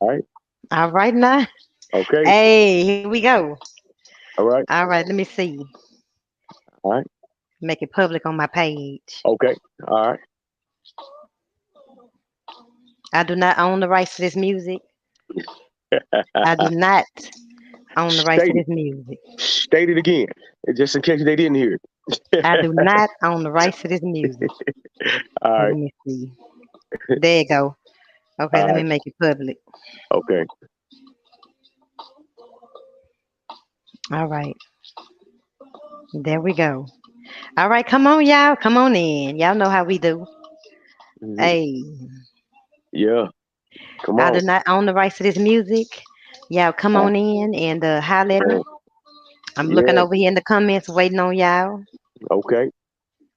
All right. All right now. Okay. Hey, here we go. All right. All right, let me see. All right. Make it public on my page. Okay. All right. I do not own the rights to this music. I do not own the rights to State it. this music. State it again, just in case they didn't hear it. I do not own the rights to this music. All Let right. me see. There you go. Okay, All let me right. make it public. Okay. All right. There we go. All right, come on, y'all. Come on in. Y'all know how we do. Hmm. Hey, Yeah. Come I on. do not own the rights to this music. Y'all come on in and holler at me. I'm looking Yeah. over here in the comments, waiting on y'all. Okay.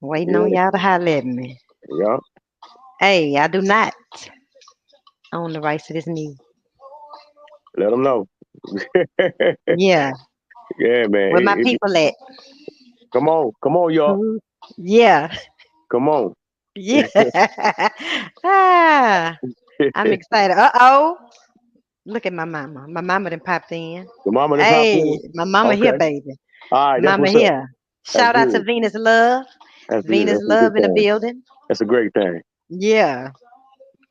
Waiting on Yeah. y'all to holler at me. Yeah. Hey, I do not own the rights to this music. Let them know. Yeah, Yeah, man. where my people at? Come on. Come on, y'all. Who? Yeah, Come on. yeah. ah, I'm excited. Uh-oh. Look at my mama. My mama done popped in. The mama that popped Hey, in. my mama here, Okay. baby. All right. That's Mama what's up. here. That's Shout out to good. Venus Love. That's good. Venus That's a good Love in the thing. building. That's a great thing. Yeah.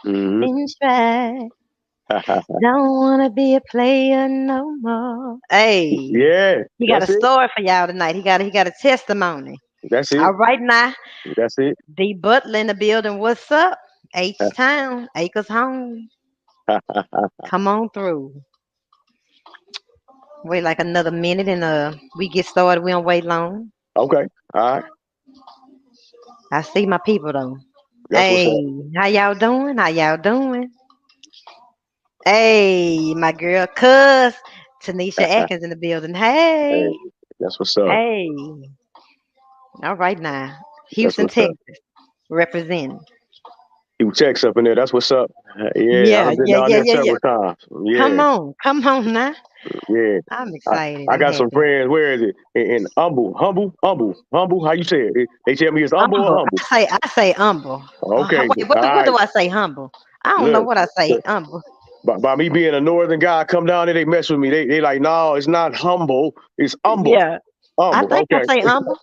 Hmm. In fact, don't wanna be a player no more. Hey, Yeah. he got a That's it. story for y'all tonight. He got a testimony. That's it. All right now, That's it. D Butler in the building. What's up? H Town, Acres Home. Come on through. Wait like another minute and we get started. We don't wait long. Okay. All right. I see my people though. That's what's up. Hey, how y'all doing? How y'all doing? Hey, my girl, cuz Tanisha Atkins in the building. Hey, Hey, that's what's up. hey. All right now, That's Houston, what's up. Texas, representing. You checks up in there. That's what's up. Yeah, Yeah, I've been yeah, down yeah, there yeah, yeah. several times. Yeah, Come on now. yeah. I'm I, excited. I I'm got some happy. friends. Where is it? In humble. How you say it? They tell me it's humble or Humble. humble. I say humble. Okay, Wait, all what right. do I say? Humble. I don't know Look, what I say. Humble. by me being a northern guy, I come down there. They mess with me. They like, no, it's not humble. It's humble. Yeah, I Humble. think I Okay. say humble.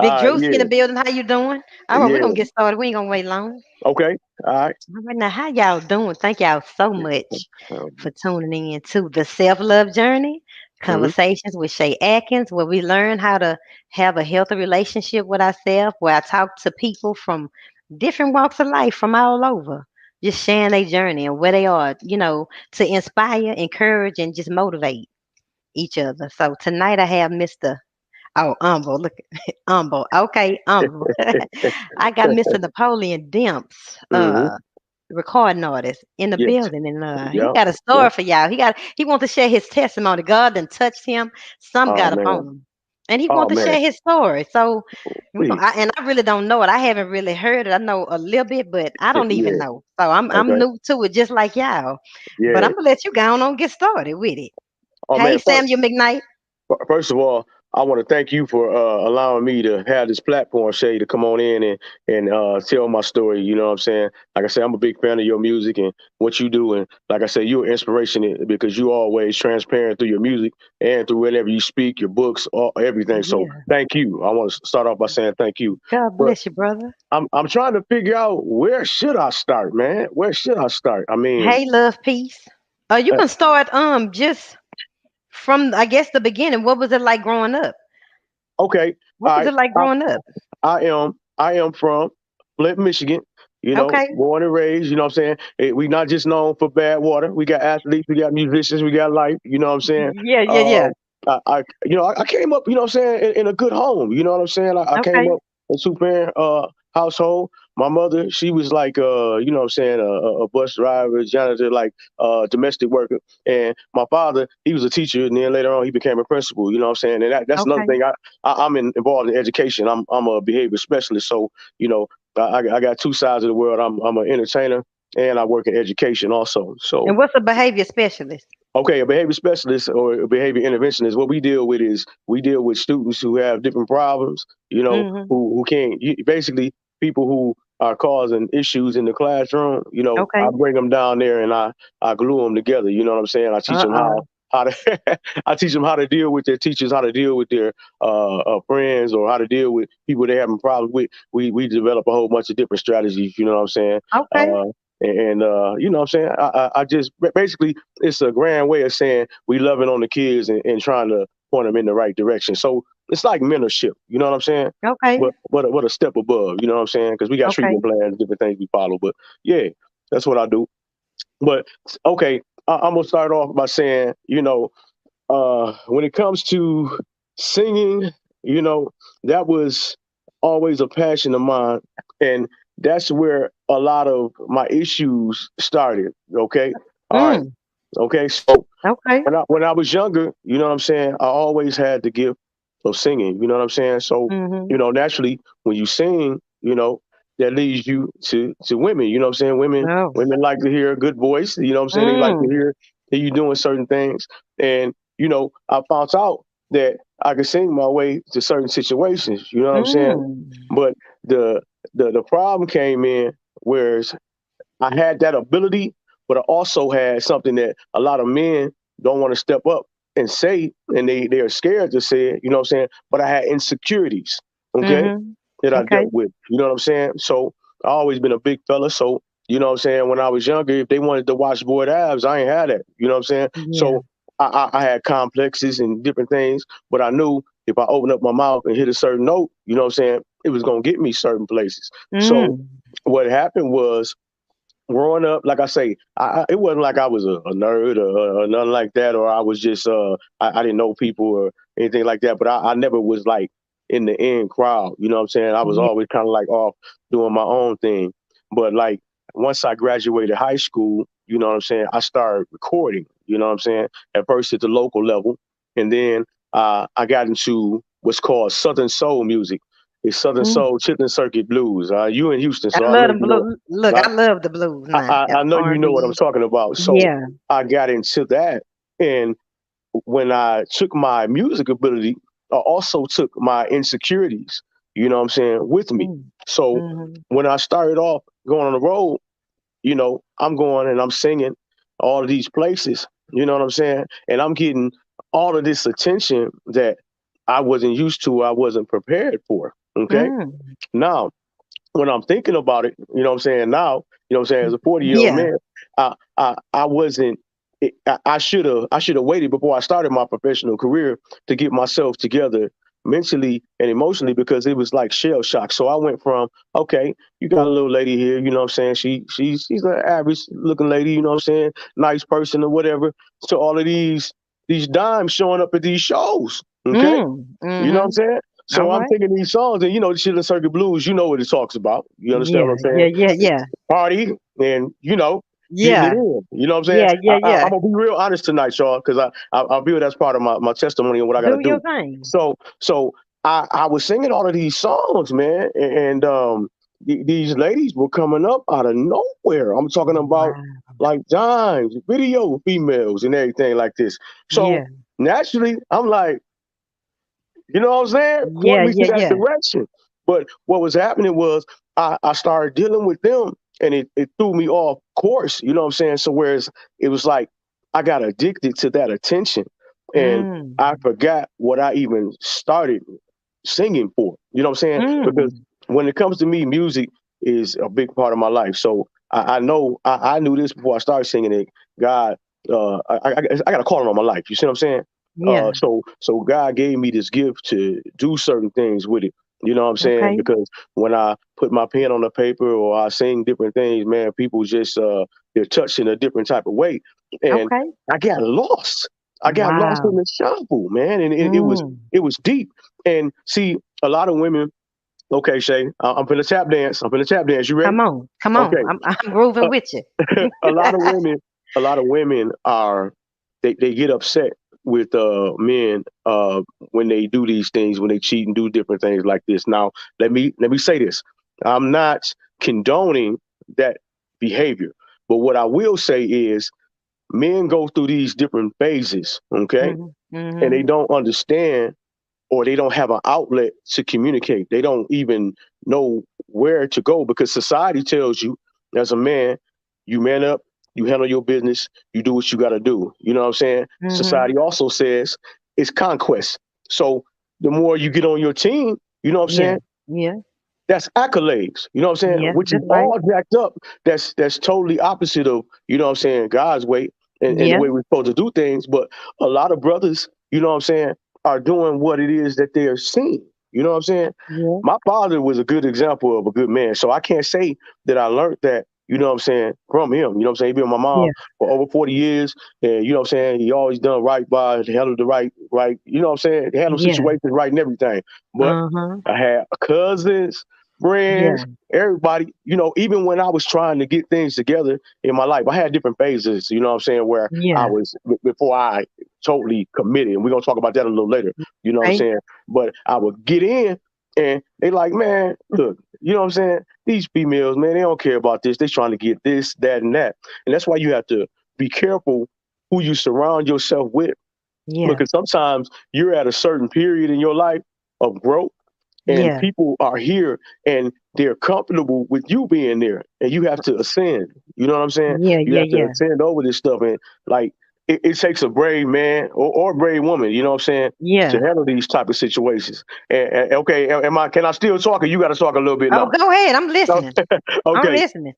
Big Drewski in Yeah, the building. How you doing? All right, we're yeah. gonna get started. We ain't gonna wait long. Okay. All right. All right, now how y'all doing? Thank y'all so much Um, for tuning in to the Self Love Journey mhm. Conversations with Shei Atkins, where we learn how to have a healthy relationship with ourselves. Where I talk to people from different walks of life from all over, just sharing their journey and where they are. To inspire, encourage, and just motivate each other. So tonight I have Mr. Oh, Umble. Look, Umble. Okay, Umble. I got Mr. Napoleon Demps, Mhm. recording artist in the Yes. building, and he Yeah. got a Yeah. story for y'all. He wants to share his testimony. God done touched him. Some Oh got man. upon him, and he Oh wants to man. share his story. So Please. and I really don't know it. I haven't really heard it. I know a little bit, but I don't even Yeah. know. So I'm Okay. new to it, just like y'all. But Yeah. I'm gonna let you go on and get started with it. Oh Hey, man. Samuel McKnight. First of all, I want to thank you for allowing me to have this platform, Shay, to come on in and tell my story. You know what I'm saying? Like I said, I'm a big fan of your music and what you do. And like I said, you're an inspiration because you always transparent through your music and through whenever you speak, your books, everything. So Yeah. thank you. I want to start off by saying thank you. God But bless you, brother. I'm trying to figure out where should I start, man? Where should I start? I mean, Hey, love, peace. You uh, can start just from I guess the beginning. What was it like growing up? okay, What all was right. it like growing up? I am from Flint, Michigan. Okay. Born and raised. You know what I'm saying? We not just known for bad water. We got athletes, we got musicians, we got life. You know what I'm saying? Yeah, yeah, Uh, yeah. I came up. You know what I'm saying? In a good home. You know what I'm saying? I came Okay. up in a two parent household. My mother, she was like, you know what I'm saying, a bus driver, janitor, like domestic worker. And my father, he was a teacher, and then later on, he became a principal. You know what I'm saying? And that's another Okay. thing. I'm involved in education. I'm a behavior specialist. So you know, I got two sides of the world. I'm an entertainer and I work in education also. So And what's a behavior specialist? okay, a behavior specialist or a behavior interventionist, what we deal with is we deal with students who have different problems, you know, Hmm. who can't basically people who are causing issues in the classroom, I Okay. bring them down there and I glue them together. You know what I'm saying? I teach them Uh-oh. how to I teach them how to deal with their teachers, how to deal with their friends, or how to deal with people they're having problems with. We develop a whole bunch of different strategies. You know what I'm saying? Okay. Uh, you know what I'm saying? I just basically, it's a grand way of saying we loving on the kids and trying to point them in the right direction. So it's like mentorship. You know what I'm saying? Okay. What a step above. You know what I'm saying? Because we got Okay. treatment plans, different things we follow. But yeah, that's what I do. But okay, I'm gonna start off by saying, when it comes to singing, you know, that was always a passion of mine. And that's where a lot of my issues started. Okay. All right. Mm. Okay. So Okay. when I was younger, you know what I'm saying, I always had the gift of singing. You know what I'm saying? So, Mm-hmm. naturally when you sing, that leads you to women. You know what I'm saying? Women Oh. women like to hear a good voice. You know what I'm saying? They like to Mm. hear you doing certain things. And, I found out that I could sing my way to certain situations. You know what I'm saying? Mm. But the the problem came in, whereas I had that ability, but I also had something that a lot of men don't want to step up and say, and they are scared to say it. You know what I'm saying? But I had insecurities, okay, Mm-hmm. that I Okay. dealt with. You know what I'm saying? So I always been a big fella. So you know what I'm saying? When I was younger, if they wanted to watch boy abs, I ain't had that. You know what I'm saying? Yeah. So I had complexes and different things, but I knew if I opened up my mouth and hit a certain note, you know what I'm saying, it was gonna get me certain places. So Mm. what happened was, growing up, like I say, it wasn't like I was a nerd or nothing like that, or I was just I didn't know people or anything like that. But I never was like in the in crowd. You know what I'm saying? I was Yeah. always kind of like off doing my own thing. But like once I graduated high school, you know what I'm saying, I started recording. You know what I'm saying? At first at the local level, and then I got into what's called Southern Soul music. It's Southern Mm. Soul, Chitlin Circuit Blues. You in Houston, I so I love know them you know. blue. Look, I love the blues now. I know you know what I'm R&B. talking about. So Yeah. I got into that. And when I took my music ability, I also took my insecurities, you know what I'm saying, with me. Mm. So Mm-hmm. when I started off going on the road, I'm going and I'm singing all of these places, you know what I'm saying? And I'm getting all of this attention that I wasn't used to, I wasn't prepared for. Okay. Mm. Now, when I'm thinking about it, you know what I'm saying, now, you know what I'm saying, as a 40-year-old Yeah. man, I wasn't I should have waited before I started my professional career to get myself together mentally and emotionally, because it was like shell shock. So I went from, okay, you got a little lady here, you know what I'm saying? She's an average looking lady, you know what I'm saying, nice person or whatever, to all of these dimes showing up at these shows. Okay. Mm. You know what I'm Mm-hmm. saying? All So I'm right. thinking these songs, and the Chillin' Circuit Blues, you know what it talks about. You understand what Yeah. I'm saying? Yeah. Yeah. Yeah. Party and getting it Yeah. in. You know what I'm saying? Yeah. Yeah. I'm Yeah. gonna be real honest tonight, y'all, because I feel that's part of my testimony and what I got to Do your do. thing. So I was singing all of these songs, man, and these ladies were coming up out of nowhere. I'm talking about Wow. like dimes, video females, and everything like this. So Yeah. naturally, I'm like, you know what I'm saying? Point Yeah. me to Yeah. that Yeah. direction. But what was happening was I started dealing with them, and it threw me off course. You know what I'm saying? So whereas it was like I got addicted to that attention, and I Mm. forgot what I even started singing for. You know what I'm saying? Because Mm. when it comes to me, music is a big part of my life. So I know I knew this before I started singing it. God, I got a calling on my life. You see what I'm saying? Yeah. So God gave me this gift to do certain things with it. You know what I'm saying? Okay. Because when I put my pen on the paper or I sing different things, man, people just they're touched in a different type of way. And Okay. I got lost. I got lost in Wow. the shuffle, man. And Mm. it was deep. And see, a lot of women, okay, Shay, I'm finna tap dance. I'm finna tap dance. You ready? Come on. Come on. Okay. I'm grooving with you. a lot of women are they get upset with men when they do these things, when they cheat and do different things like this. Now let me say this, I'm not condoning that behavior, but what I will say is men go through these different phases, okay, Mhm. and they Mhm. don't understand or they don't have an outlet to communicate. They don't even know where to go because society tells you as a man, you man up, you handle your business, you do what you got to do. You know what I'm saying? Mhm. Society also says it's conquest. So the more you get on your team, you know what I'm Yeah. saying? Yeah. That's accolades. You know what I'm saying? Yeah. Which is That's right. all jacked up. That's totally opposite of, you know what I'm saying, God's way and the Yeah. way we're supposed to do things. But a lot of brothers, you know what I'm saying, are doing what it is that they're seeing. You know what I'm saying? Yeah. My father was a good example of a good man. So I can't say that I learned that, you know what I'm saying, from him. You know what I'm saying? He been with my mom Yeah. for over 40 years. And you know what I'm saying? He always done right by, handled the right, you know what I'm saying? Handled Yeah. situations right and everything. But Uh-huh. I had cousins, Yeah. friends, everybody, you know, even when I was trying to get things together in my life, I had different phases, you know what I'm saying, where I Yeah. was before I totally committed. And we're gonna talk about that a little later, you know what I'm Right. saying? But I would get in and they like, man, look, you know what I'm saying? These females, man, they don't care about this. They trying to get this, that, and that. And that's why you have to be careful who you surround yourself with. Yeah. Because sometimes you're at a certain period in your life of growth and Yeah. people are here and they're comfortable with you being there and you have to ascend. You know what I'm saying? Yeah. You Yeah. have to Yeah. ascend over this stuff and like it takes a brave man or a brave woman, you know what I'm saying, to Yeah. handle these type of situations. And okay, am I can I still talk or you got to talk a little bit Oh, now? go ahead. I'm listening. I'm Okay. listening.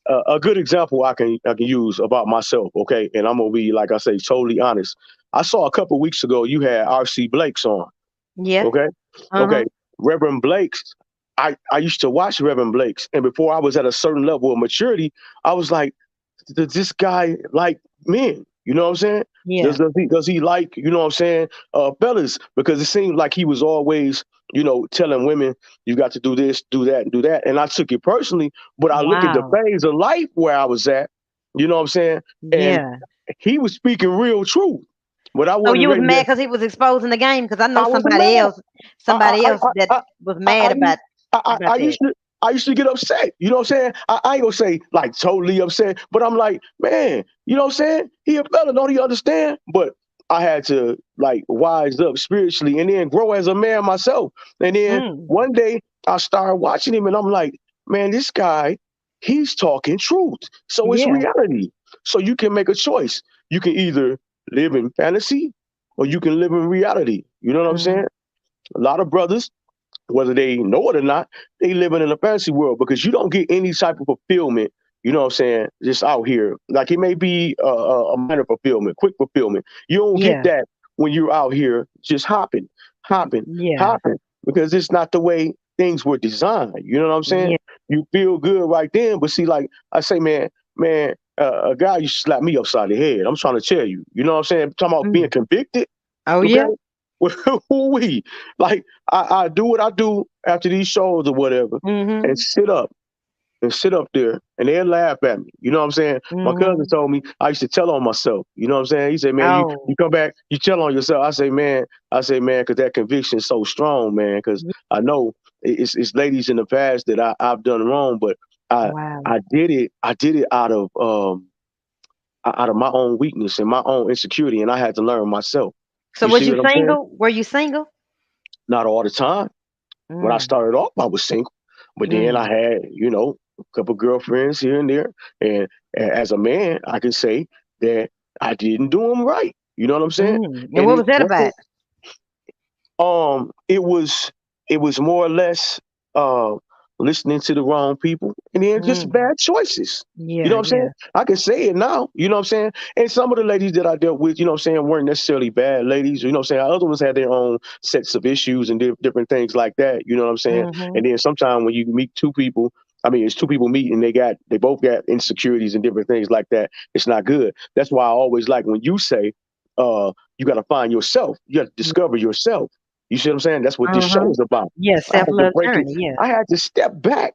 A good example I can use about myself, okay, and I'm gonna be like I say totally honest. I saw a couple weeks ago you had R.C. Blake's on, Yeah. okay, okay, Uh-huh. Reverend Blake's. I used to watch Reverend Blake's, and before I was at a certain level of maturity, I was like, does this guy like men? You know what I'm saying? Yeah. Does he like, you know what I'm saying, fellas? Because it seemed like he was always, you know, telling women, you got to do this, do that, and do that. And I took it personally, but I look at the Wow. phase of life where I was at, you know what I'm saying? And Yeah. he was speaking real truth. But I So wasn't you was ready mad to because he was exposing the game? Because I know I was mad. somebody else that I, was I, mad I, about I that. used to get upset. You know what I'm saying? I ain't gonna say like totally upset, but I'm like, man, you know what I'm saying? He a fella, don't he understand? But I had to like wise up spiritually and then grow as a man myself. And then Mm. one day I started watching him and I'm like, man, this guy, he's talking truth. So it's Yeah. reality. So you can make a choice. You can either live in fantasy or you can live in reality. You know what I'm Mhm. saying? A lot of brothers, whether they know it or not, they living in a fantasy world because you don't get any type of fulfillment. You know what I'm saying? Just out here, like it may be a minor fulfillment, quick fulfillment. You don't get Yeah. that when you're out here just hopping, Yeah. hopping, because it's not the way things were designed. You know what I'm saying? Yeah. You feel good right then, but see, like I say, man, a guy used to slap me upside the head. I'm trying to tell you. You know what I'm saying? Talking about being Mm. convicted. Oh Okay. yeah. We like I do what I do after these shows or whatever and Mhm. sit up there and they'll laugh at me. You know what I'm saying? My cousin Mhm. told me I used to tell on myself. You know what I'm saying? He said, man, you Oh. come back, you tell on yourself. I say, man, because that conviction is so strong, man, because Ye I know it's ladies in the past that I've done wrong, but I Wow. I did it out of my own weakness and my own insecurity, and I had to learn myself. So You was see you what I'm saying? single? Were you single? Not all the time. When I Mm. started off, I was single, but then I Mm. had, you know, a couple girlfriends here and there. And as a man, I can say that I didn't do them right. You know what I'm saying? Mm. And And what it was that wasn't about? it was more or less uh listening to the wrong people and then just Mm. bad choices. You know Yeah, what I'm saying? yeah. I can say it now, you know what I'm saying? And some of the ladies that I dealt with, you know what I'm saying, weren't necessarily bad ladies, you know what I'm saying? Other ones had their own sets of issues and different things like that, you know what I'm saying? And Mhm. then sometimes when you meet two people, I mean, it's two people meet and they both got insecurities and different things like that. It's not good. That's why I always like when you say, you got to find yourself. You got to discover yourself. You see what I'm saying? That's what this show Uh-huh. is about. Yeah, I had to self-love break it. journey, yeah. I had to step back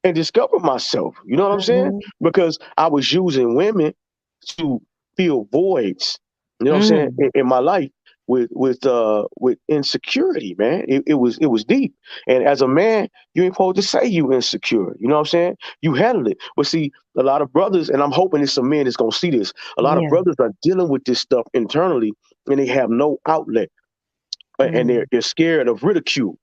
and discover myself. You know what I'm saying? Mhm. Because I was using women to fill voids. You know what I'm saying? Mm. In my life with insecurity, man. It was deep. And as a man, you ain't supposed to say you insecure. You know what I'm saying? You handle it. But see, a lot of brothers, and I'm hoping it's some men that's gonna see this. A lot of Yeah. brothers are dealing with this stuff internally, and they have no outlet. and Mm. they're scared of ridicule.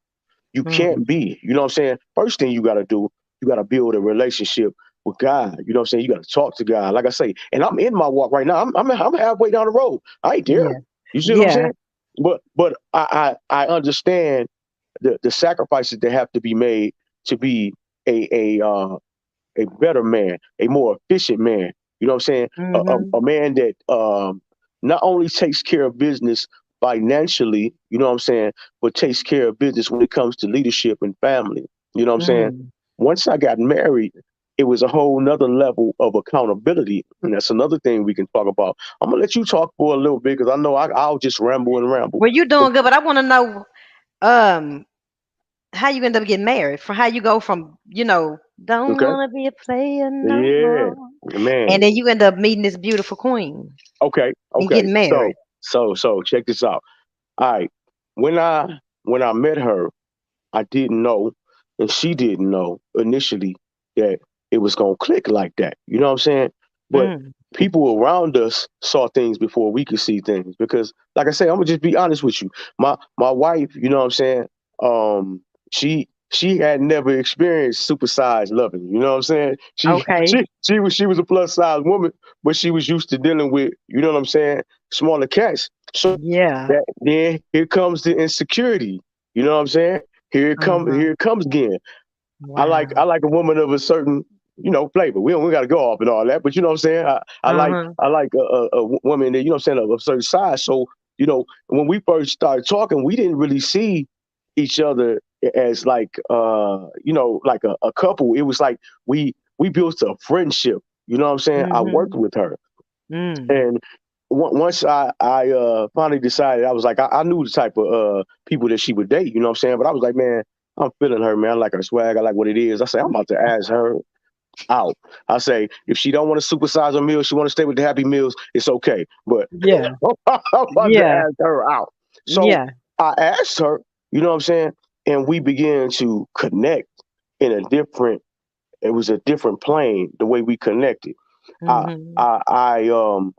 You can't Mm. be. You know what I'm saying? First thing you got to do, you got to build a relationship with God. You know what I'm saying? You got to talk to God. Like I say, and I'm in my walk right now. I'm halfway down the road. I ain't there. Yeah. You see what I'm Yeah. saying? But I understand the sacrifices that have to be made to be a better man, a more efficient man. You know what I'm saying? Mhm. A man that not only takes care of business financially, you know what I'm saying, but takes care of business when it comes to leadership and family. You know what I'm saying? Mm. Once I got married, it was a whole nother level of accountability. And that's another thing we can talk about. I'm gonna let you talk for a little bit because I know I'll just ramble and ramble. Well, you doing good, but I want to know um how you end up getting married. From how you go from don't Okay? want to be a player no Yeah, more, and man. then you end up meeting this beautiful queen Okay, and okay. getting So married. so check this out. All right. When I met her, I didn't know, and she didn't know initially that it was gonna click like that. You know what I'm saying? But Mm. people around us saw things before we could see things. Because, like I say, I'm gonna just be honest with you. My wife, you know what I'm saying? Um, she had never experienced supersized loving. You know what I'm saying? She Okay. she was a plus size woman, but she was used to dealing with, you know what I'm saying, smaller cats. So Yeah. that then here comes the insecurity. You know what I'm saying? Uh-huh. Here it comes again. I Wow. like a woman of a certain, flavor. We got to go off and all that, but you know what I'm saying. Uh-huh. I like a woman that, you know what I'm saying, of a certain size. So when we first started talking, we didn't really see each other as like like a couple. It was like we built a friendship. You know what I'm saying? I worked Mhm. with her, Mm. and once I finally decided, I was like, I knew the type of people that she would date. You know what I'm saying? But I was like, man, I'm feeling her, man. I like her swag. I like what it is. I say, I'm about to ask her out. I say, if she don't want to supersize her meals, she want to stay with the Happy Meals, it's okay. But Yeah. I'm about to Yeah. ask her out. So Yeah. I asked her, you know what I'm saying? And we began to connect in a different, it was a different plane, the way we connected. I, Mhm.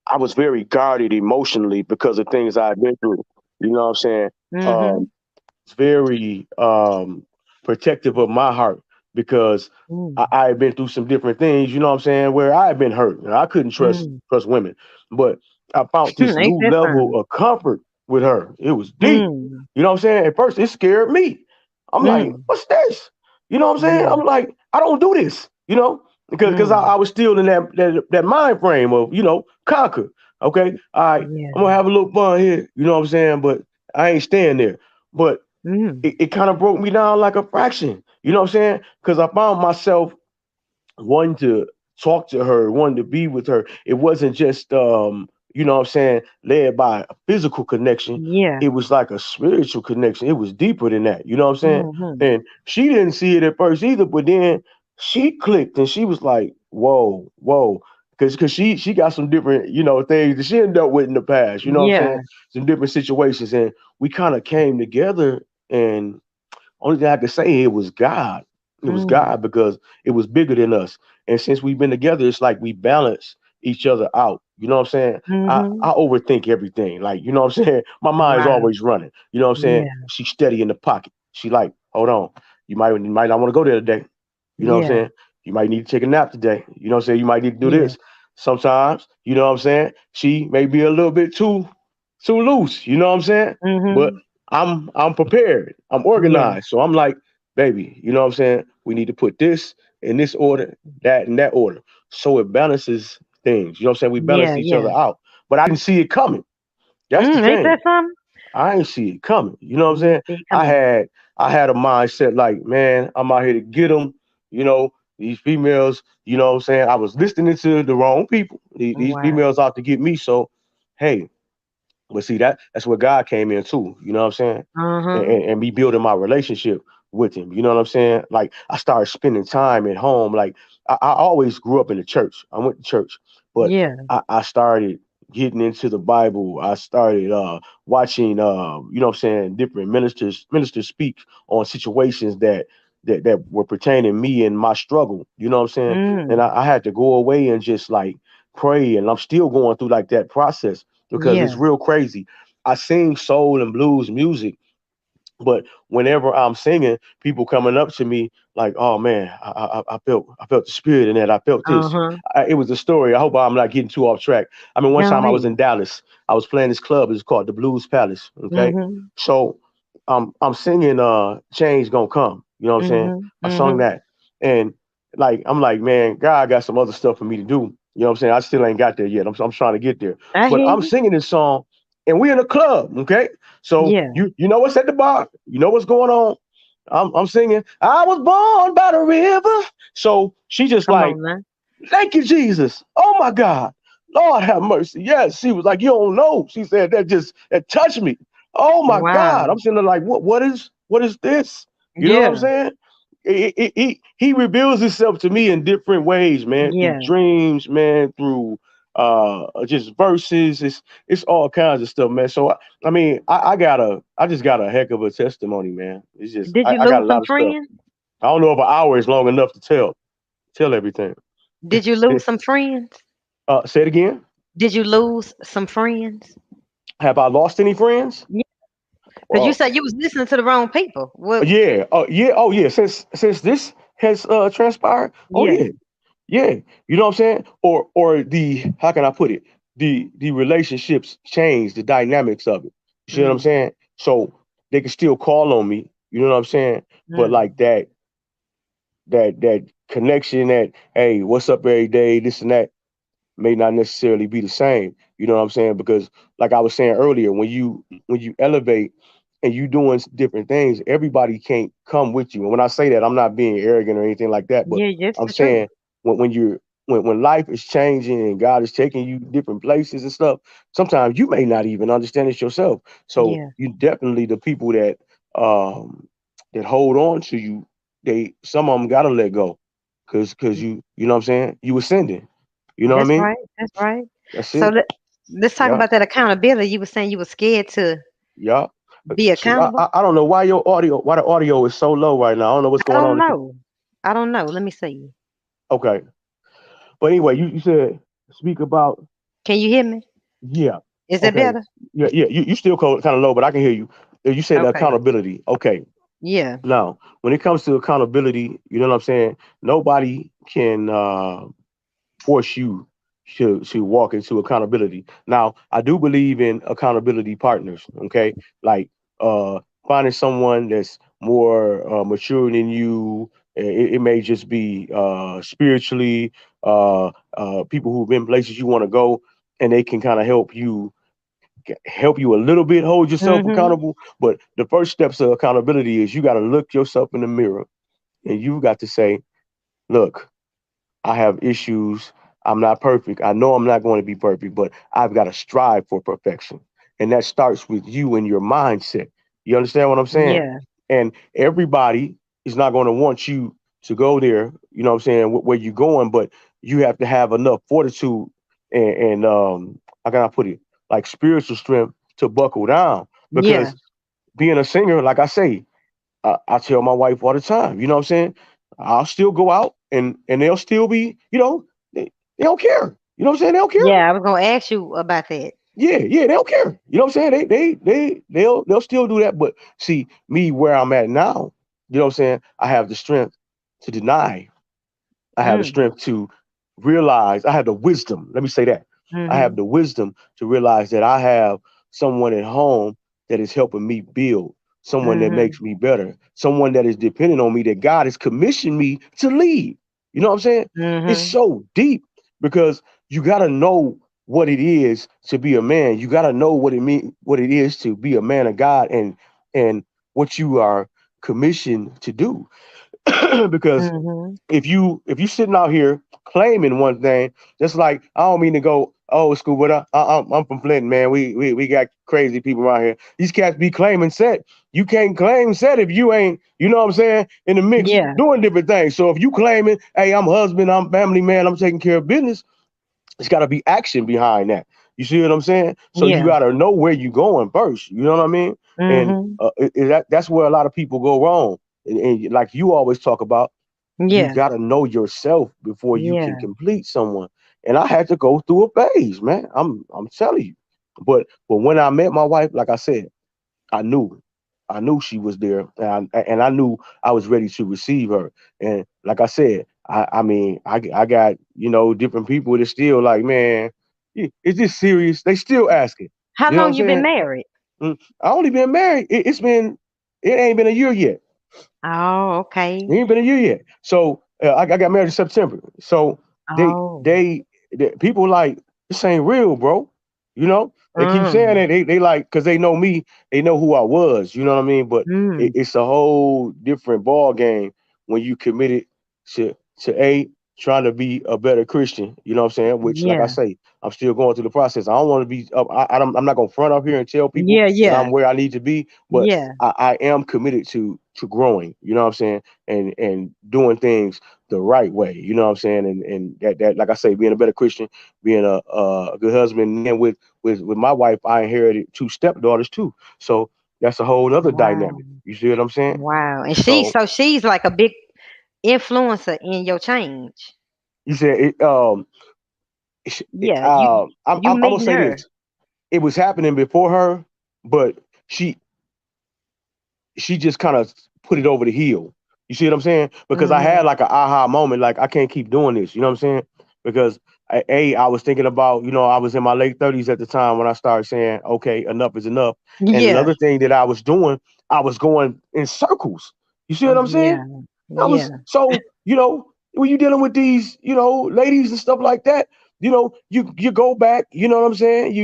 I was very guarded emotionally because of things I've been through. You know what I'm saying? Um, Mhm. very protective of my heart because Mm. I had been through some different things, you know what I'm saying, where I had been hurt. I couldn't Mm. trust women. But I found this Ain't new that level something? of comfort with her. It was deep. Mm. You know what I'm saying? At first it scared me. I'm like, Mm. what's this? You know what I'm saying? Yeah. I'm like, I don't do this, because I Mm. was still in that mind frame of, conquer. Okay, all right, Yeah. I'm gonna have a little fun here, you know what I'm saying? But I ain't staying there. But Mm. it kind of broke me down like a fraction. You know what I'm saying? Because I found myself wanting to talk to her, wanting to be with her. It wasn't just you know what I'm saying, led by a physical connection. Yeah. It was like a spiritual connection. It was deeper than that. You know what I'm saying? Mhm. And she didn't see it at first either, but then she clicked and she was like, whoa, whoa. Cause she got some different, things that she had dealt with in the past, you know what I'm saying? Yeah. Some different situations. And we kind of came together, and only thing I could say, it was God. It was Mm. God because it was bigger than us. And since we've been together, it's like we balance each other out. You know what I'm saying? I Mhm. overthink everything. Like, you know what I'm saying? My mind's Wow. always running. You know what I'm saying? Yeah. She's steady in the pocket. She like, hold on. You might not want to go there today. You know what I'm Yeah. saying? You might need to take a nap today. You know what I'm saying? You might need to do Yeah. this. Sometimes, you know what I'm saying? She may be a little bit too loose. You know what I'm saying? But Mhm. I'm prepared. I'm Yeah. organized. So I'm like, baby, you know what I'm saying? We need to put this in this order, that in that order. So it balances things. You know what I'm saying? We balance Yeah. each Yeah. other out. But I didn't see it coming. That's the Ain't that thing. something? I ain't see it coming. You know what I'm You saying? ain't see it I coming. had I had a mindset like, man, I'm out here to get them. You know, these females. You know what I'm saying? I was listening to the wrong people. These Wow. females out to get me. So, hey, but see, that's where God came in too. You know what I'm saying? Uh-huh. And me building my relationship with Him. You know what I'm saying? Like I started spending time at home. Like I always grew up in the church. I went to church, but Yeah. I started getting into the Bible. I started watching, you know what I'm saying, different ministers speak on situations that were pertaining me and my struggle. You know what I'm saying? And Mm. I had to go away and just like pray. And I'm still going through like that process because it's Yeah. real crazy. I sing soul and blues music, but whenever I'm singing, people coming up to me like, "Oh man, I felt the spirit in that. I felt this." Uh-huh. It was a story. I hope I'm not getting too off track. I mean, one Go time I was ahead. in Dallas. I was playing this club. It's called the Blues Palace. Okay, Mm-hmm. so I'm singing "Change Gonna Come." You know what I'm saying? Mm-hmm. I sung Mm-hmm. that, and like I'm like, man, God got some other stuff for me to do. You know what I'm saying? I still ain't got there yet. I'm trying to get there, I but hear I'm you. singing this song, and we in a club. Okay, so Yeah. you know what's at the bar? You know what's going on? I'm singing. I was born by the river. So she just Come like, on now. thank you, Jesus. Oh my God. Lord have mercy. Yes, she was like, you don't know. She said that touched me. Oh my God. Wow. I'm sitting there like, what is this? You know what I'm Yeah. saying? He reveals himself to me in different ways, man, through Yeah. dreams, man, through just verses. It's all kinds of stuff, man. So I mean, I just got a heck of a testimony, man. It's just Did you I got lose a some lot of stuff. friends? I don't know if an hour is long enough to tell everything. Did you lose some friends? Say it again. Did you lose some friends? Have I lost any friends? Yeah. Because you Well, said you was listening to the wrong people. What? yeah. Yeah. Oh, yeah. Since this has transpired. Oh, Yeah. yeah. Yeah. You know what I'm saying? Or the how can I put it? The relationships change the dynamics of it. You see what I'm Mm. saying? So they can still call on me. You know what I'm saying? But Mm. like that connection, that hey, what's up every day, this and that, may not necessarily be the same. You know what I'm saying? Because like I was saying earlier, when you elevate and you doing different things, everybody can't come with you. And when I say that, I'm not being arrogant or anything like that, but Yeah, that's I'm the truth. saying when you're when life is changing and God is taking you different places and stuff, sometimes you may not even understand it yourself. So Yeah. you definitely the people um that hold on to you, they some of them gotta let go. Cause you know what I'm saying? You ascending. You know what I That's mean? right. That's right. That's So it. let's talk Yeah. about that accountability. You were saying you were scared to Yeah. be See, I, accountable. I I don't know why the audio is so low right now. I don't know what's I going don't on. know. I don't know. Let me see. Okay. But anyway, you said speak about Can you hear me? yeah. Is that Okay. better? Yeah. You still kind of low, but I can hear you. You said the Okay. accountability. Okay. Yeah. Now, when it comes to accountability, you know what I'm saying? Nobody can force you to walk into accountability. Now, I do believe in accountability partners. Okay, like finding someone that's more mature than you. It may just be spiritually, people who've been places you want to go, and they can kind of help you a little bit, hold yourself Mhm. accountable. But the first steps of accountability is you got to look yourself in the mirror, and you got to say, "Look, I have issues. I'm not perfect. I know I'm not going to be perfect, but I've got to strive for perfection." And that starts with you and your mindset. You understand what I'm saying? Yeah. And everybody is not going to want you to go there, you know what I'm saying, where you're going, but you have to have enough fortitude and how can I put it? Like spiritual strength to buckle down. Yeah. Because being a singer, like I say, I tell my wife all the time, you know what I'm saying? I'll still go out and they'll still be, they don't care. You know what I'm saying? They don't care. Yeah. I was gonna ask you about that. Yeah, they don't care. You know what I'm saying? They'll still do that. But see, me where I'm at now, you know what I'm saying? I have the strength to deny. I have the Mm. strength to realize. I have the wisdom. Let me say that. I have Mhm. the wisdom to realize that I have someone at home that is helping me build, someone that Mhm. makes me better, someone that is dependent on me, that God has commissioned me to lead. You know what I'm saying? It's Mhm. so deep because you got to know what it is to be a man. You got to know what it is to be a man of God, and what you are commissioned to do. Because Mhm. if you sitting out here claiming one thing, just like I don't mean to go old school, but I'm from Flint, man. We got crazy people around here. These cats be claiming set. You can't claim set if you ain't, you know what I'm saying, in the mix Yeah. doing different things. So if you claiming, hey, I'm a husband, I'm family man, I'm taking care of business, it's got to be action behind that. You see what I'm saying? So you Yeah. got to know where you're going first. You know what I mean? And Mhm. that's where a lot of people go wrong. And like you always talk about, you Yeah. got to know yourself before you can Yeah. complete someone. And I had to go through a phase, man. I'm telling you. But when I met my wife, like I said, I knew. I knew she was there, and I knew I was ready to receive her. And like I said, I mean, I got different people that still like, man, is this serious? They still asking. How You know what I'm long you been saying? married? I only been married. It ain't been a year yet. Oh, It okay. ain't been a year yet. So I got married in September. So they Oh. they, they people like this ain't real, bro. You know they keep saying Mm. that they like because they know me, they know who I was. You know what I mean? But Mm. it's a whole different ball game when you committed to trying to be a better Christian. You know what I'm saying? Which, like I Yeah. say, I'm still going through the process. I don't want to be. I'm not gonna front up here and tell people Yeah, that yeah. I'm where I need to be, but Yeah. I am committed to growing. You know what I'm saying? And doing things the right way. You know what I'm saying? And that like I say, being a better Christian, being a good husband, and then with my wife, I inherited two stepdaughters too. So that's a whole other Wow. dynamic. You see what I'm saying? Wow. And So she's like a big influencer in your change. you said Yeah, you you I'm gonna meeting say her. this. It was happening before her, but she she just kind of put it over the hill. You see what I'm saying? Because I had Mhm. like an aha moment, like I can't keep doing this. You know what I'm saying? Because I was thinking about, I was in my late 30s at the time when I started saying, okay, enough is enough. And Yeah. another thing that I was doing, I was going in circles. You see what I'm saying? Yeah. I was Yeah. so, when you're dealing with these, ladies and stuff like that, you go back, you know what I'm saying?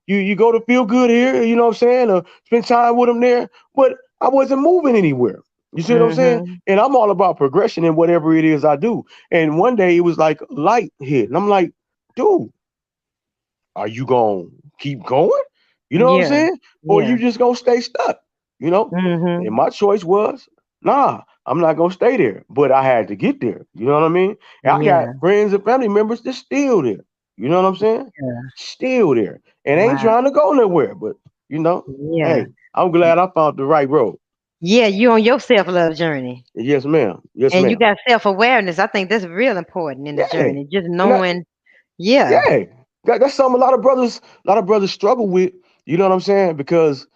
You go to feel good here, you know what I'm saying, or spend time with them there, but I wasn't moving anywhere. You see what I'm saying? Mhm. And I'm all about progression in whatever it is I do. And one day it was like light hit, and I'm like, dude, are you gonna keep going? You know what I'm Yeah. saying? Or Yeah. you just gonna stay stuck? You know? And Mhm. my choice was, nah, I'm not gonna stay there. But I had to get there. You know what I mean? And I got Yeah. friends and family members that's still there. You know what I'm saying? Yeah. Still there. And ain't Wow. trying to go nowhere. But Yeah. hey, I'm glad I found the right road. Yeah, you on your self-love journey. Yes, ma'am. Yes, And you ma'am. got self-awareness. I think that's real important in the Yeah. journey. Just And I, knowing, yeah. yeah. That's something a lot of brothers struggle with. You know what I'm saying? Because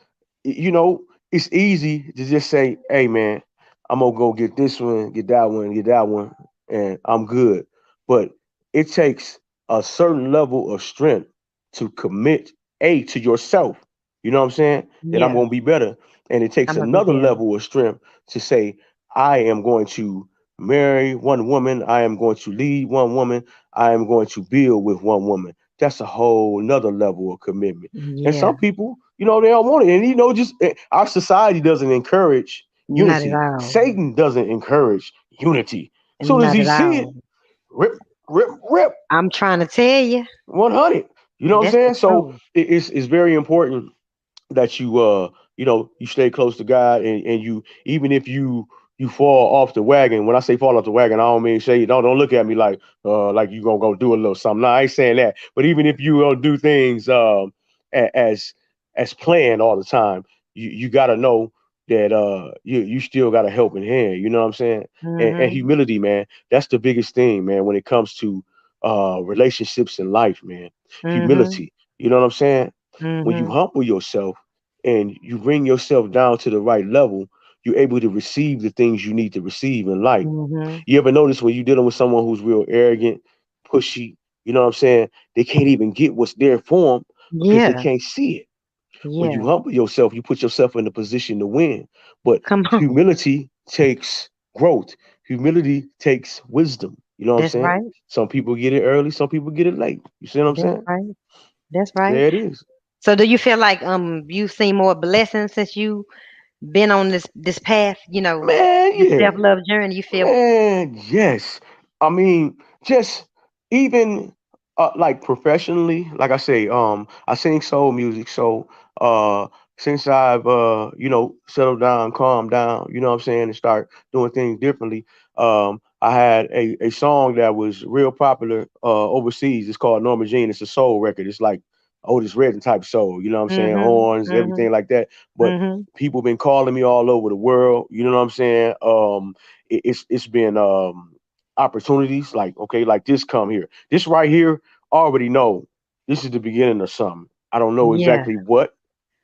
you know, it's easy to just say, hey man, I'm gonna go get this one, get that one, and I'm good. But it takes a certain level of strength to commit to yourself. You know what I'm saying? That I'm Yeah. gonna be better. And it takes I'm gonna be another better. level of strength to say, I am going to marry one woman, I am going to lead one woman, I am going to build with one woman. That's a whole nother level of commitment. And Yeah. some people, they don't want it. And just our society doesn't encourage Not at unity. all. Satan doesn't encourage unity. So does Not he at see it? all. Rip, rip, rip, I'm trying to tell you, 100. You know what I'm that's the saying? So truth. it's very important that you stay close to God, and you, even if you fall off the wagon. When I say fall off the wagon, I don't mean say, don't look at me like you gonna go do a little something. No, I ain't saying that. But even if you do things as planned all the time, you gotta know that you still got a helping hand. You know what I'm saying? And Mhm. humility, man, that's the biggest thing, man, when it comes to relationships in life, man. Mhm. Humility. You know what I'm saying? When you Mhm. humble yourself and you bring yourself down to the right level, you're able to receive the things you need to receive in life. Mhm. You ever notice when you're dealing with someone who's real arrogant, pushy, you know what I'm saying? They can't even get what's there for them because they Yeah. can't see it. When you Yeah. humble yourself, you put yourself in a position to win. But Come on. humility takes growth. Humility takes wisdom. You know what I'm That's saying? right. Some people get it early, some people get it late. You see what I'm That's saying? right. That's right. There it is. So do you feel like you've seen more blessings since you been on this path, Man, this yeah. self-love journey? You feel Man, yes. I mean, just even like professionally, like I say, I sing soul music. So uh since I've settled down, calmed down, you know what I'm saying, and start doing things differently, I had a song that was real popular overseas. It's called Norma Jean. It's a soul record. It's like Otis Redding type soul, you know what I'm saying? Mhm. Horns, everything Mhm. like that. But Mhm. people been calling me all over the world, you know what I'm saying? It's been opportunities like, okay, like this come here. This right here, I already know this is the beginning of something. I don't know Yeah. exactly what,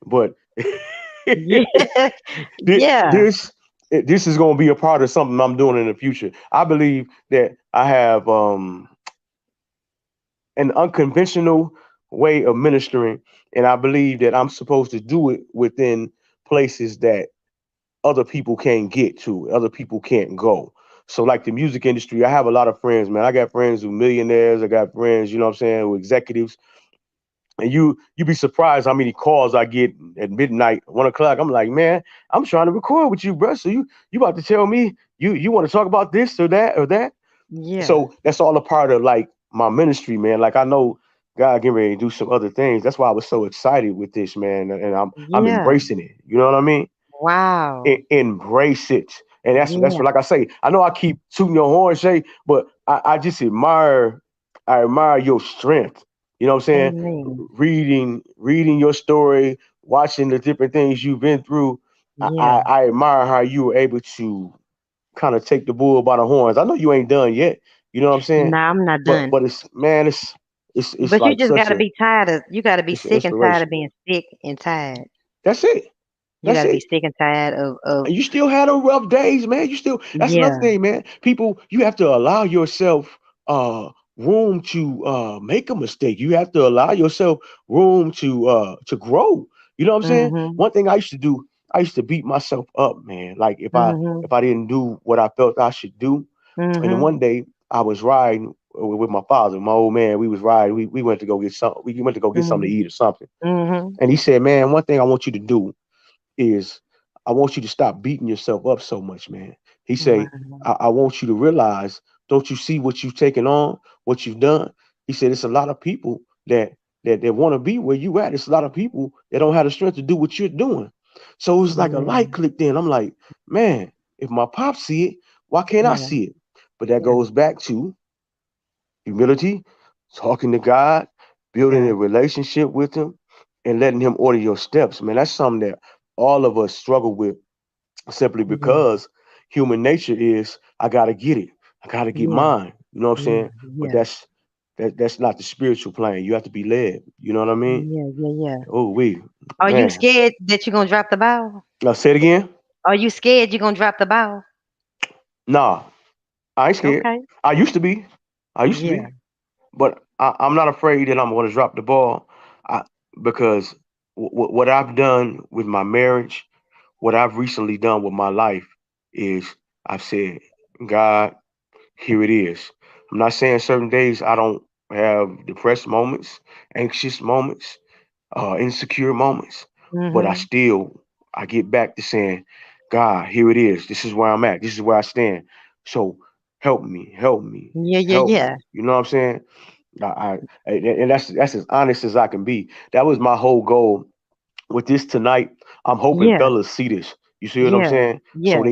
but Yeah. thi- Yeah. this this is going to be a part of something I'm doing in the future. I believe that I have an unconventional way of ministering, and I believe that I'm supposed to do it within places that other people can't get to, other people can't go. So like the music industry, I have a lot of friends, man. I got friends who millionaires, I got friends, you know what I'm saying, who executives. And you be surprised how many calls I get at midnight, 1 o'clock. I'm like, man, I'm trying to record with you, bro. So you about to tell me you want to talk about this or that or that? Yeah. So that's all a part of like my ministry, man. Like I know God getting ready to do some other things. That's why I was so excited with this, man. And I'm Yeah. embracing it. You know what I mean? Wow. Embrace it. And that's Yeah. what, like I say, I know I keep tooting your horn, Shay, but I just I admire your strength. You know what I'm saying? Amen. Reading your story, watching the different things you've been through. Yeah. I admire how you were able to kind of take the bull by the horns. I know you ain't done yet. You know what I'm saying? No, I'm not But done. it's man, it's But you like just such gotta a be tired of you gotta be it's an sick and tired of inspiration. being sick and tired. That's it. You That's gotta be it. sick and tired of And you still had them rough days, man. You still that's another yeah. thing, man. People, you have to allow yourself room to make a mistake. You have to allow yourself room to grow. You know what I'm saying? Mhm. One thing I used to do, I used to beat myself up, man. Like Mhm. if I didn't do what I felt I should do. And then Mhm. one day I was riding with my father, my old man. We was riding. We went to go get some. We went to go get something to Mhm. eat or something. Mhm. And he said, "Man, one thing I want you to do is I want you to stop beating yourself up so much, man." He say, Wow. I want you to realize, don't you see what you've taken on, what you've done? He said, it's a lot of people that want to be where you at. It's a lot of people that don't have the strength to do what you're doing. So it's like a Yeah. light clicked in. I'm like, man, if my pop see it, why can't I Yeah. see it? But that Yeah. goes back to humility, talking to God, building Yeah. a relationship with Him, and letting Him order your steps. Man, that's something that all of us struggle with simply Yeah. because human nature is I gotta get it. I gotta get Yeah. mine. You know what I'm Yeah. saying? But Yeah. that's not the spiritual plane. You have to be led. You know what I mean? Yeah. Yeah. Yeah. Oh we Are you man. scared that you're gonna drop the ball? Now say it again. Are you scared you're gonna drop the ball? Nah, I ain't scared. Okay. I used to be. I used to Yeah. be. But I'm not afraid that I'm gonna drop the ball. I, because what I've done with my marriage, what I've recently done with my life is I've said, God, here it is. I'm not saying certain days I don't have depressed moments, anxious moments, insecure moments, but Mhm. I get back to saying, God, here it is. This is where I'm at. This is where I stand. So help me, help me, Yeah. Yeah. help Yeah. me. You know what I'm saying? And that's as honest as I can be. That was my whole goal with this tonight. I'm hoping Yeah. fellas see this. You see what I'm Yeah. saying? Yeah.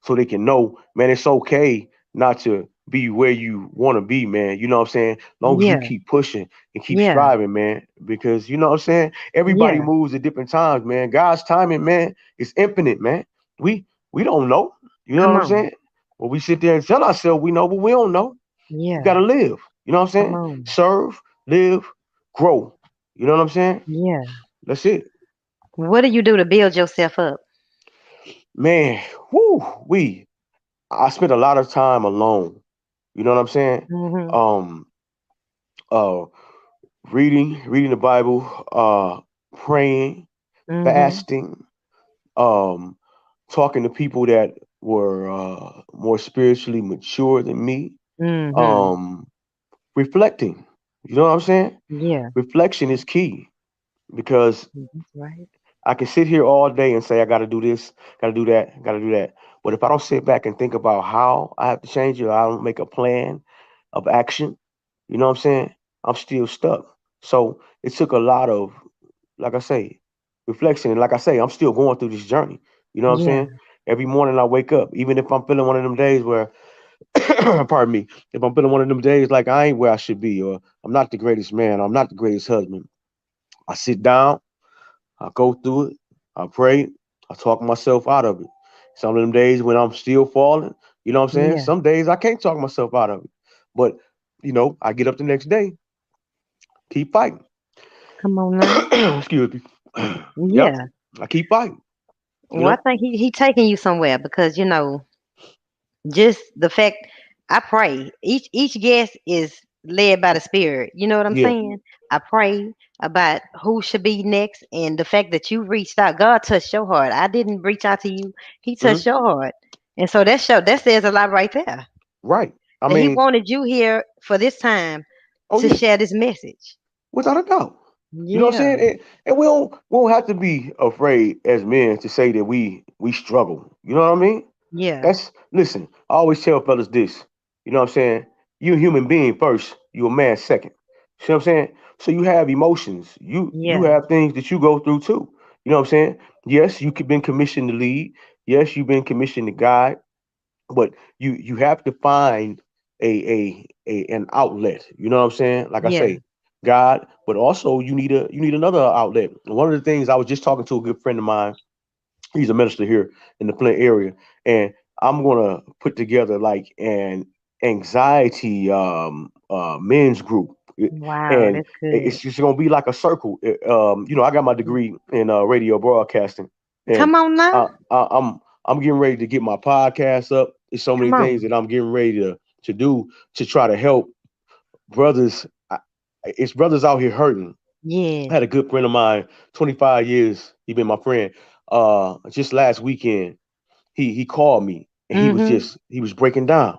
So they can know, man, it's okay not to be where you want to be, man. You know what I'm saying? Long as you Yeah. keep pushing and keep Yeah. striving, man. Because you know what I'm saying? Everybody Yeah. moves at different times, man. God's timing, man, is infinite, man. We we don't know. You know Come what I'm on. saying? When we sit there and tell ourselves we know, but we don't know. We Yeah. gotta live. You know what I'm Come saying? on. Serve, live, grow. You know what I'm saying? Yeah. That's it. What do you do to build yourself up? Man, whoo, I spent a lot of time alone. You know what I'm saying? Mhm. Um, uh, reading the Bible, praying, Mhm. fasting, um, talking to people that were more spiritually mature than me, Mhm. um, reflecting. You know what I'm saying? Yeah. Reflection is key because Mhm. Right. I can sit here all day and say I got to do this, got to do that, got to do that. But if I don't sit back and think about how I have to change it, or I don't make a plan of action, you know what I'm saying? I'm still stuck. So it took a lot of, like I say, reflection. And like I say, I'm still going through this journey. You know what I'm Yeah. saying? Every morning I wake up, even if I'm feeling one of them days where, pardon me, if I'm feeling one of them days like I ain't where I should be, or I'm not the greatest man, or I'm not the greatest husband, I sit down, I go through it, I pray, I talk myself out of it. Some of them days when I'm still falling, you know what I'm saying? Yeah. Some days I can't talk myself out of it. But, I get up the next day, keep fighting. Come on now. Excuse me. Yep. Yeah. I keep fighting. You Well, I know. think he taking you somewhere because just the fact I pray each guest is led by the Spirit. You know what I'm Yeah. saying? I pray about who should be next, and the fact that you reached out, God touched your heart. I didn't reach out to you; He Hmm. touched your heart, and so that says a lot right there. Right. I That He mean, wanted you here for this time oh to yeah, share this message. without a doubt. You know what I'm Yeah, saying? And we don't have to be afraid as men to say that we struggle. You know what I mean? yeah, That's listen. I always tell fellas this. You know what I'm saying? You a human being first. You a man second. See what I'm saying? So you have emotions. You yeah, have things that you go through too. You know what I'm saying? Yes, you could been commissioned to lead. Yes, you've been commissioned to guide. But you have to find an outlet. You know what I'm saying? Like I yeah. say, God, but also you need another outlet. One of the things, I was just talking to a good friend of mine. He's a minister here in the Flint area, and I'm gonna put together like an anxiety men's group. Wow, And that's good. it's just gonna be like a circle. I got my degree in radio broadcasting, and Come on now, I'm getting ready to get my podcast up. There's so many come things on. that I'm getting ready to do to try to help brothers. It's brothers out here hurting. I Yes. had a good friend of mine, 25 years. He been my friend. Just last weekend, he called me and Mm-hmm. he was breaking down.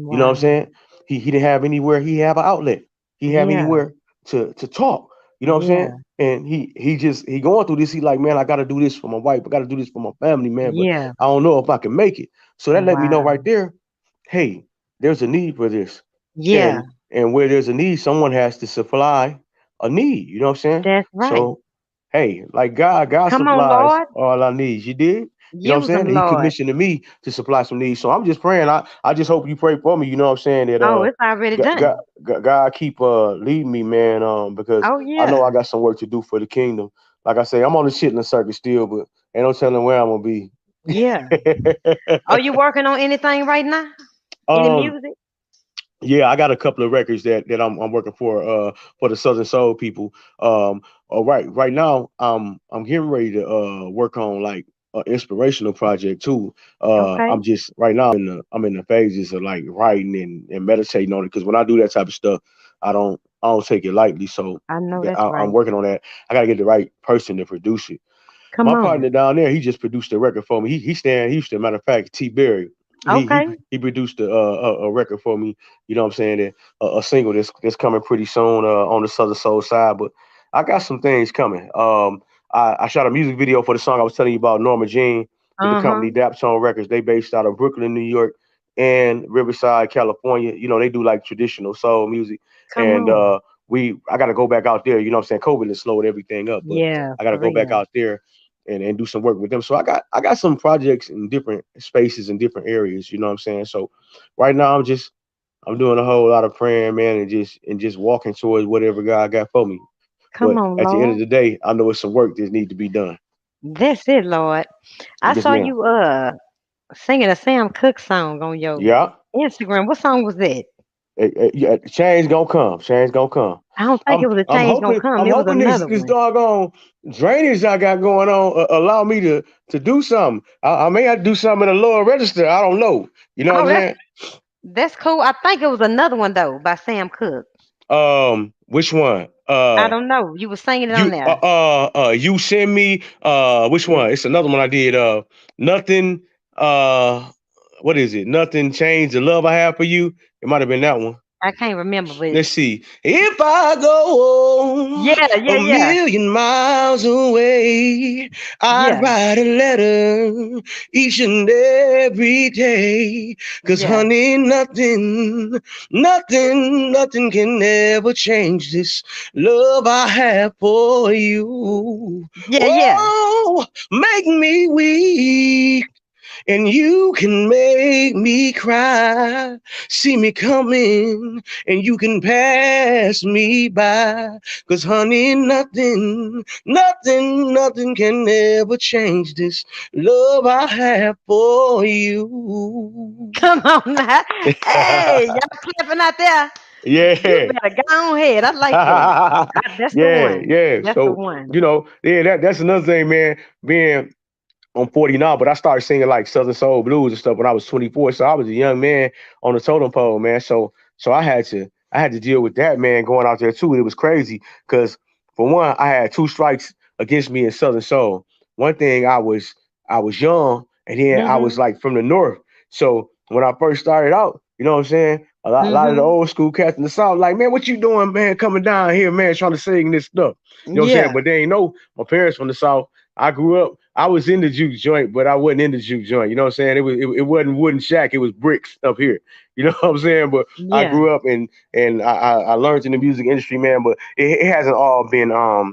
You know what I'm Wow. saying? He didn't have anywhere he have an outlet. He didn't have Yeah. anywhere to talk. You know what I'm saying? Yeah. And he going through this. He like, man, I gotta do this for my wife. I gotta do this for my family, man. But Yeah. I don't know if I can make it. So that let me know right Wow. there, hey, there's a need for this. Yeah. And where there's a need, someone has to supply a need. You know what I'm saying? That's right. So hey, like God Come on, supplies Lord. all our needs. You did? You know what I'm Use saying? them, He Lord. commissioned me to supply some needs. So I'm just praying. I just hope you pray for me. You know what I'm saying? That Oh, it's already done. God keep leading me, man. Because Oh, I know yeah. I got some work to do for the kingdom. Like I say, I'm on the shit in the circuit still, but ain't no telling where I'm gonna be. Yeah. Are you working on anything right now? Any um, music? Yeah, I got a couple of records that I'm working for the Southern Soul people. Right now I'm getting ready to work on like an inspirational project too. Okay. I'm just right now I'm in the phases of like writing and meditating on it, because when I do that type of stuff, I don't take it lightly. So I know that's I'm right. working on that. I got to get the right person to produce it. Come My on. partner down there, he just produced a record for me. He stay in Houston. Matter of fact, T Berry. Okay. He produced a record for me. You know what I'm saying? That a single that's coming pretty soon on the Southern Soul side. But I got some things coming. I shot a music video for the song I was telling you about, Norma Jean, with the Uh-huh. company Daptone Records. They based out of Brooklyn, New York, and Riverside, California. You know, they do like traditional soul music. Come And on. I got to go back out there. You know what I'm saying? COVID has slowed everything up, but Yeah, I got to for go back real. out there and do some work with them. So I got some projects in different spaces in different areas. You know what I'm saying? So right now I'm doing a whole lot of praying, man, and just walking towards whatever God got for me. Come But on, at the end of Lord. the day, I know it's some work that need to be done. That's it, Lord. I Yes, saw ma'am. you singing a Sam Cooke song on your Yeah. Instagram. What song was that? Yeah, change gonna come. Change gonna come. I don't think I'm it was a I'm change gonna hoping come. I'm It was hoping this another this one. doggone drainage I got going on allow me to do something. I may have to do something in a lower register. I don't know. You know what Oh, I'm saying? that's cool. I think it was another one though by Sam Cooke. Which one? I don't know. You were singing it on there. You send me which Yeah. one? It's another one I did. Nothing. What is it? Nothing changed the love I have for you. It might have been that one. I can't remember, but Let's see. If I go yeah, a yeah, yeah, million miles away, I'd yeah, write a letter each and every day. 'Cause yeah, honey, nothing can ever change this love I have for you. yeah, yeah, Oh, make me weak and you can make me cry. See me coming and you can pass me by. 'Cause honey, nothing can ever change this love I have for you. come on now. Hey, y'all clapping out there. You Yeah. better go on ahead. I like that. That's the Yeah, one. yeah. That's the So, one. yeah, that's another thing, man. Being I'm 40 now, but I started singing like Southern Soul blues and stuff when I was 24. So I was a young man on the totem pole, man. So I had to deal with that, man, going out there too. It was crazy because for one, I had two strikes against me in Southern Soul. One thing I was young, and then I was Mhm. like from the north. So when I first started out, you know what I'm saying? A lot of the Mhm. old school cats in the south, like, man, what you doing, man, coming down here, man, trying to sing this stuff. You know what I'm saying? Yeah. But they ain't know my parents from the south. I grew up, I was in the juke joint, but I wasn't in the juke joint. You know what I'm saying? It wasn't wooden shack, it was bricks up here. You know what I'm saying? But I Yeah. grew up and I learned in the music industry, man. But it hasn't all been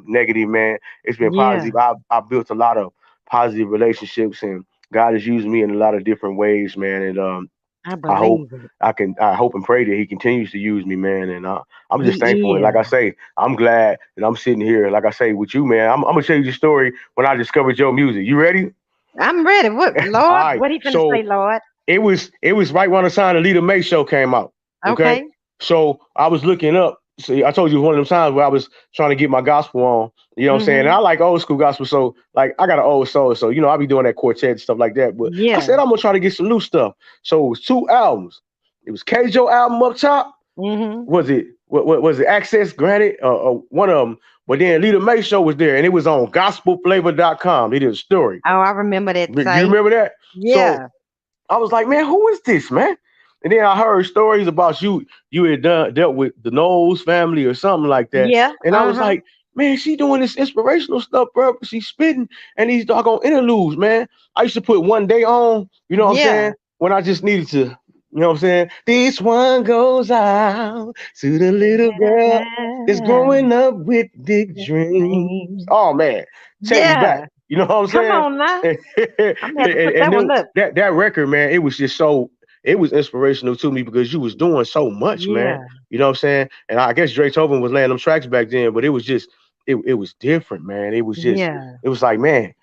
negative, man. It's been Yeah. positive. I built a lot of positive relationships, and God has used me in a lot of different ways, man. And I I hope believe it. I hope and pray that He continues to use me, man. And I'm just thankful. He And like is. I say, I'm glad that I'm sitting here, like I say, with you, man. I'm gonna tell you the story when I discovered your music. You ready? I'm ready. What, All Lord? right. What he finna say, So Lord? it was right around the time the Leader May show came out. Okay. Okay. So I was looking up. See, I told you one of them times where I was trying to get my gospel on. You know what I'm saying? And I Mhm. like old school gospel, so like I got an old soul, so I be doing that quartet and stuff like that. But I Yeah. said I'm gonna try to get some new stuff. So it was two albums. It was Kjo album up top. Mhm. Was it what was it? Access Granted, one of them. But then Leader May show was there, and it was on gospelflavor.com. They did a story. Oh, I remember that You site. remember that? So Yeah. I was like, man, who is this, man? And then I heard stories about you. You had dealt with the Knowles family or something like that. Yeah. And I was Uh-huh. like, man, she doing this inspirational stuff, bro. She's spitting and these doggone interludes, man. I used to put one day on, you know what I'm Yeah. saying? When I just needed to, you know what I'm saying? This one goes out to the little girl that's growing up with big dreams. Oh man, take me back. Yeah. You know what I'm Come saying? on now. and, I'm gonna have to put that and one then up. that record, man, it was just so it was inspirational to me because you was doing so much, man. Yeah. You know what I'm saying? And I guess Dre Tobin was laying them tracks back then, but it was just it was different, man. Yeah. It was like, man,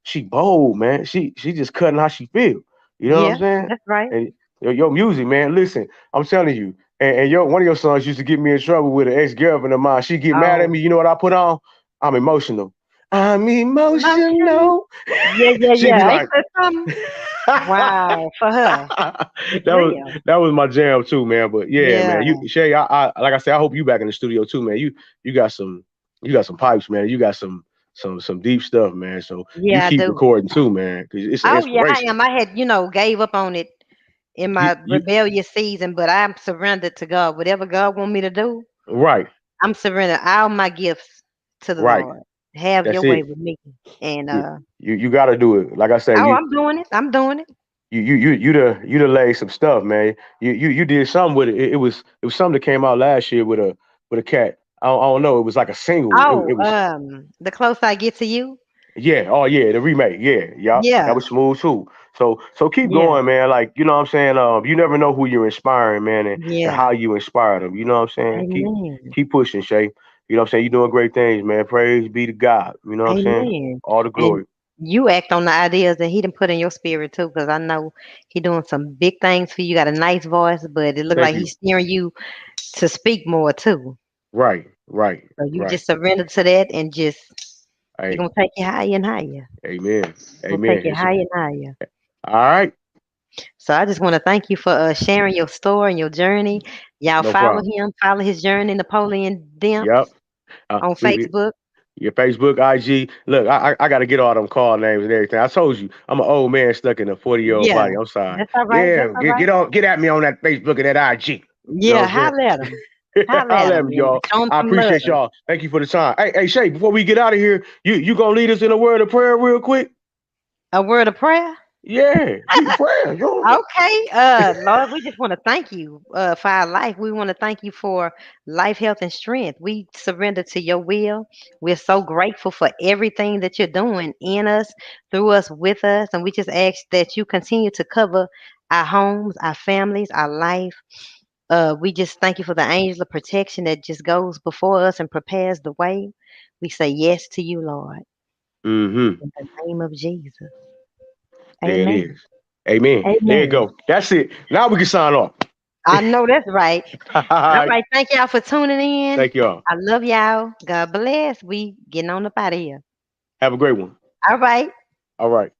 she bold, man. She just cutting how she feel. You know what I'm Yeah. saying? That's right. And your music, man. Listen, I'm telling you. And your one of your sons used to get me in trouble with an ex girlfriend of mine. She get mad at Oh. me. You know what I put on? I'm emotional. I'm Motion. emotional. Yeah, yeah, She'd be yeah. Ain't like, that something? Wow. For her. that For was real. that was my jam too, man. But yeah, Yeah. man, you Shay, I like I said, I hope you back in the studio too, man. You got some pipes, man. You got some deep stuff, man. So you Yeah, I keep do. recording too, man, because it's an Oh yeah, I inspiration. am. I had, gave up on it in You my you rebellious season, but I'm surrendered to God. Whatever God want me to do, right, I'm surrendering all my gifts to the right. Lord. Have That's your way it. with me. And You got to do it. Like I say, oh, I'm doing it. I'm doing it. you laid some stuff, man. You did something with it. It was something that came out last year with a cat. I don't know. It was like a single. Oh, It was the closer I get to you. Yeah, oh yeah, the remake. Yeah, yeah. That Yeah, was smooth too. So keep yeah, going, man. Like, you know what I'm saying? You never know who you're inspiring, man, and yeah. how you inspire them. You know what I'm saying? Keep Amen. keep pushing, Shay. You know what I'm saying? You're doing great things, man. Praise be to God. You know what I'm saying? Amen. All the And glory. you act on the ideas that he done put in your spirit too, because I know he doing some big things for you. You got a nice voice, but it look Thank like you. he's steering you to speak more too. Right, right, So you right. just surrender to that and just he Hey, gonna take you higher and higher. amen. Gonna Amen. take you higher and higher. All right. So I just want to thank you for sharing your story and your journey. Y'all No follow problem. him, follow his journey, Napoleon Demps Yep. Uh, on we, Facebook. Your Facebook, IG. Look, I got to get all them call names and everything. I told you, I'm an old man stuck in a 40-year-old Yeah, body. I'm sorry. that's all right. Yeah, That's all right. get at me on that Facebook and that IG. You know Yeah, what I'm holler at him. saying? Holler I'll at let him me, and y'all. show him I some love. appreciate y'all. Thank you for the time. Hey, Shay, before we get out of here, you gonna lead us in a word of prayer real quick? A word of prayer. Yeah, lead a prayer. Yo. Okay, Lord, we just want to thank you for our life. We want to thank you for life, health, and strength. We surrender to your will. We're so grateful for everything that you're doing in us, through us, with us, and we just ask that you continue to cover our homes, our families, our life. We just thank you for the angel of protection that just goes before us and prepares the way. We say yes to you, Lord, Mm-hmm. in the name of Jesus. There it Amen. is. Amen. There you Amen. go. That's it. Now we can sign off. I know that's right. All All right. right. Thank y'all for tuning in. Thank y'all. I love y'all. God bless. We getting on up out of here. Have a great one. All right. All right.